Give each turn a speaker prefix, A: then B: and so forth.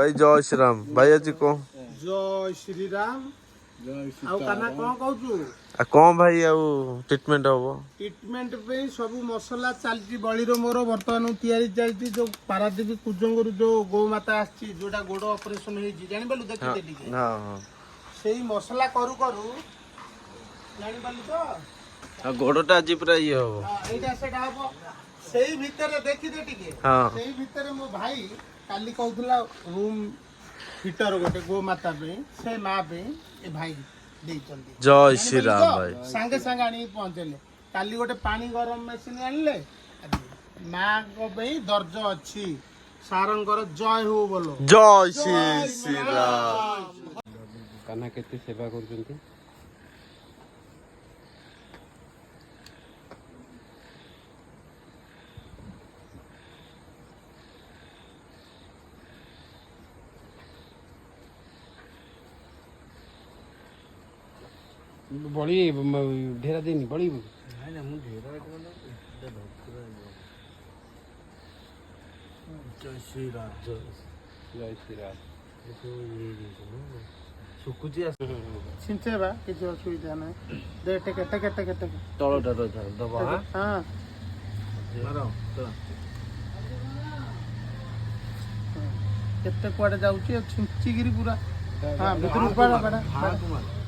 A: भाई जय श्री राम भाई आज को
B: जय श्री राम आउ काना कौन कहू
A: आ कौन भाई आउ ट्रीटमेंट हबो
B: ट्रीटमेंट पे सब मसला चलती बळीर मोर वर्तमान तैयारी चलती जो पारादीप कुजंगुर जो गौ माता आछि जोटा गोड़ ऑपरेशन हे जी जानि बालू देखि दे ठीक
A: हां हां
B: सेही मसला करू करू जानि बालू तो
A: आ गोड़टा आज पूरा ये हबो
B: एटा सेटा हबो सेही भीतर देखि दे ठीक
A: हां
B: सेही भीतर मो भाई काली कहउतला रूम हीटर गोटे गो माता पे से माँ पे ए भाई देइचंदी
A: जय श्री राम भाई
B: संगे संगे आनी पहुंचले काली गोटे पानी गरम मशीन आनले माँ को पे दर्ज अच्छी सारंगर जय हो बोलो
A: जय श्री राम
C: काना केते सेवा करछंती बड़ी ढेरा दिन बड़ी
B: नहीं ना मु ढेरा जय श्री राम
C: जय श्री राम
A: सुकुची
B: सिंचे बा किसी असुविधा नहीं दे टेके टेके टेके टेके
A: तळटा दबा
B: हां
A: मारो
B: केते कुआडे जाउची छिंची गिरी पूरा हां भीतर ऊपर बड़ा